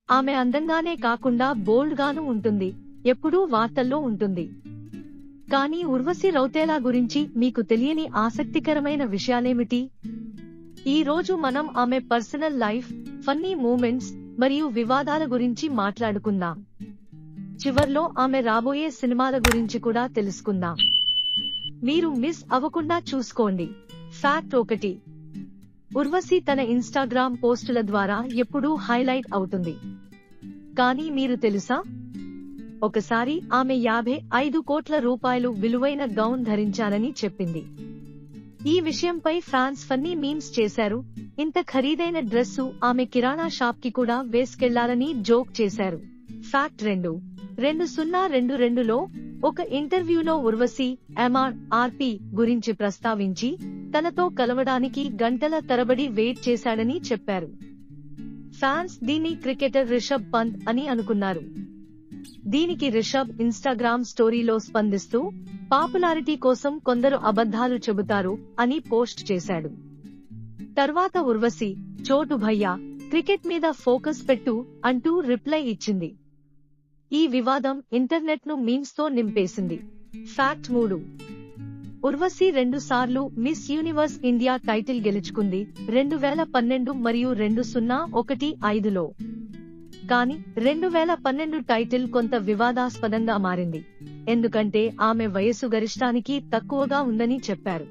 ఆమె అందంగానే కాకుండా బోల్డ్ గాను ఉంటుంది, ఎప్పుడూ వార్తల్లో ఉంటుంది. కానీ ఉర్వశి రౌతేలా గురించి మీకు తెలియని ఆసక్తికరమైన విషయాలేమిటి? ఈ రోజు మనం ఆమె పర్సనల్ లైఫ్, ఫన్నీ మూమెంట్స్ మరియు వివాదాల గురించి మాట్లాడుకుందాం. చివర్లో ఆమె రాబోయే సినిమాల గురించి కూడా తెలుసుకుందాం. మీరు మిస్ అవ్వకుండా చూసుకోండి. ఫ్యాక్ట్ 1. ఉర్వశి తన ఇన్స్టాగ్రామ్ పోస్టుల ద్వారా ఎప్పుడూ హైలైట్ అవుతుంది. కానీ మీరు తెలుసా? ఒకసారి ఆమె 55 కోట్ల రూపాయలు విలువైన గౌన్ ధరించానని చెప్పింది. ఈ విషయంపై ఫ్యాన్స్ ఫన్నీ మీమ్స్ చేశారు. ఇంత ఖరీదైన డ్రెస్సు ఆమె కిరాణా షాప్ కి కూడా వేసుకెళ్లాలని జోక్ చేశారు. ఫ్యాక్ట్ 2. 2022లో ఒక ఇంటర్వ్యూలో ఉర్వశి MRP గురించి ప్రస్తావించి తనతో కలవడానికి గంటల తరబడి వెయిట్ చేశాడని చెప్పారు. ఫ్యాన్స్ దీన్ని క్రికెటర్ రిషబ్ పంత్ అని అనుకున్నారు. దీనికి రిషబ్ ఇన్స్టాగ్రామ్ స్టోరీలో స్పందిస్తూ పాపులారిటీ కోసం కొందరు అబద్ధాలు చెబుతారు అని పోస్ట్ చేశాడు. తర్వాత ఉర్వశి, చోటు భయ్యా, క్రికెట్ మీద ఫోకస్ పెట్టు అంటూ రిప్లై ఇచ్చింది. ఈ వివాదం ఇంటర్నెట్ ను మీమ్స్ తో నింపేసింది. ఫ్యాక్ట్ 3. ఉర్వశి 2 సార్లు మిస్ యూనివర్స్ ఇండియా టైటిల్ గెలుచుకుంది, 2012 మరియు 2015లో. కానీ 2012 టైటిల్ కొంత వివాదాస్పదంగా మారింది, ఎందుకంటే ఆమె వయసు గరిష్టానికి తక్కువగా ఉందని చెప్పారు.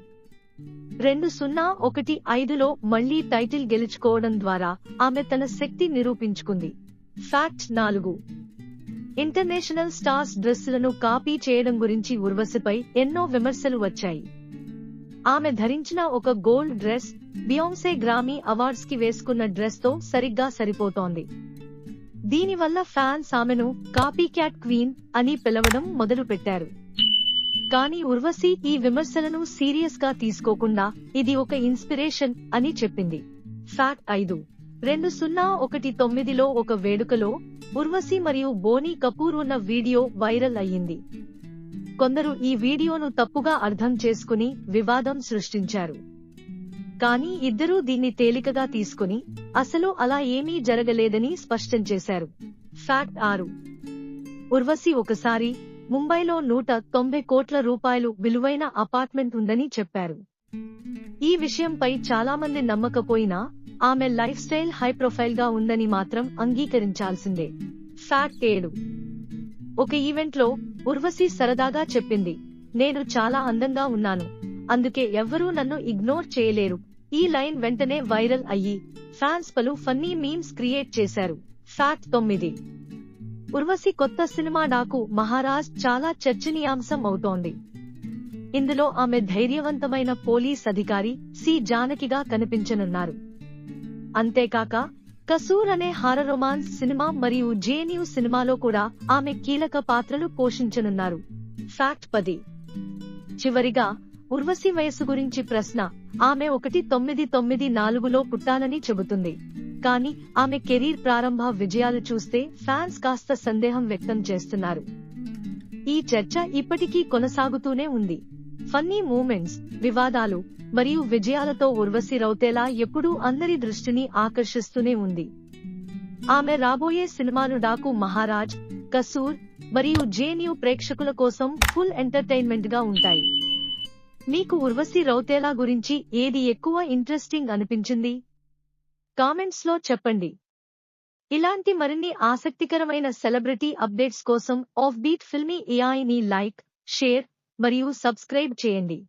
2015లో మళ్లీ టైటిల్ గెలుచుకోవడం ద్వారా ఆమె తన శక్తి నిరూపించుకుంది. ఫ్యాక్ట్ 4. ఇంటర్నేషనల్ స్టార్స్ డ్రెస్సులను కాపీ చేయడం గురించి ఉర్వశిపై ఎన్నో విమర్శలు వచ్చాయి. ఆమె ధరించిన ఒక గోల్డ్ డ్రెస్ బియోన్సే గ్రామీ అవార్డ్స్ కి వేసుకున్న డ్రెస్ తో సరిగ్గా సరిపోతోంది. దీనివల్ల ఫ్యాన్స్ ఆమెను కాపీ క్యాట్ క్వీన్ అని పిలవడం మొదలు పెట్టారు. కానీ ఉర్వశి ఈ విమర్శలను సీరియస్ గా తీసుకోకుండా ఇది ఒక ఇన్స్పిరేషన్ అని చెప్పింది. ఫ్యాక్ట్ 5. 2019లో ఒక వేడుకలో ఉర్వశి మరియు బోనీ కపూర్ ఉన్న వీడియో వైరల్ అయ్యింది. కొందరు ఈ వీడియోను తప్పుగా అర్థం చేసుకుని వివాదం సృష్టించారు. కానీ ఇద్దరూ దీన్ని తేలికగా తీసుకుని అసలు అలా ఏమీ జరగలేదని స్పష్టం చేశారు. ఫ్యాక్ట్ 6. ఉర్వశి ఒకసారి ముంబైలో 190 కోట్ల రూపాయలు విలువైన అపార్ట్మెంట్ ఉందని చెప్పారు. ఈ విషయంపై చాలామంది నమ్మకపోయినా ఆమె లైఫ్ స్టైల్ హై ప్రొఫైల్ గా ఉందని మాత్రం అంగీకరించాల్సిందే. ఫ్యాక్ట్ 7. ఒక ఈవెంట్ లో ఉర్వశి సరదాగా చెప్పింది, నేను చాలా అందంగా ఉన్నాను, అందుకే ఎవ్వరూ నన్ను ఇగ్నోర్ చేయలేరు. ఈ లైన్ వెంటనే వైరల్ అయ్యి ఫ్యాన్స్ పలు ఫన్నీ మీమ్స్ క్రియేట్ చేశారు. ఫ్యాక్ట్ 9. ఉర్వశి కొత్త సినిమా డాకు మహారాజ్ చాలా చర్చనీయాంశం అవుతోంది. ఇందులో ఆమె ధైర్యవంతమైన పోలీస్ అధికారి సి జానకిగా కనిపించనున్నారు. అంతేకాక కసూర్ అనే హారర్ రొమాన్స్ సినిమా మరియు జేఎన్యూ సినిమాలో కూడా ఆమె కీలక పాత్రలు పోషించనున్నారు. ఫ్యాక్ట్ 10. చివరిగా ఉర్వశి వయసు గురించి ప్రశ్న. ఆమె 1994లో పుట్టానని చెబుతుంది. కానీ ఆమె కెరీర్ ప్రారంభ విజయాలు చూస్తే ఫ్యాన్స్ కాస్త సందేహం వ్యక్తం చేస్తున్నారు. ఈ చర్చ ఇప్పటికీ కొనసాగుతూనే ఉంది. ఫన్నీ మూమెంట్స్, వివాదాలు మరియు విజయాలతో ఉర్వశి రౌతేలా ఎప్పుడూ అందరి దృష్టిని ఆకర్షిస్తూనే ఉంది. ఆమె రాబోయే సినిమాలు డాకు మహారాజ్, కసూర్ మరియు జేఎన్యూ ప్రేక్షకుల కోసం ఫుల్ ఎంటర్టైన్మెంట్ గా ఉంటాయి. మీకు ఉర్వశి రౌతేలా గురించి ఏది ఎక్కువ ఇంట్రెస్టింగ్ అనిపించింది? కామెంట్స్ లో చెప్పండి. ఇలాంటి మరిన్ని ఆసక్తికరమైన సెలబ్రిటీ అప్డేట్స్ కోసం ఆఫ్ బీట్ ఫిల్మీ ఏఐని లైక్, షేర్ మరియు సబ్స్క్రైబ్ చేయండి.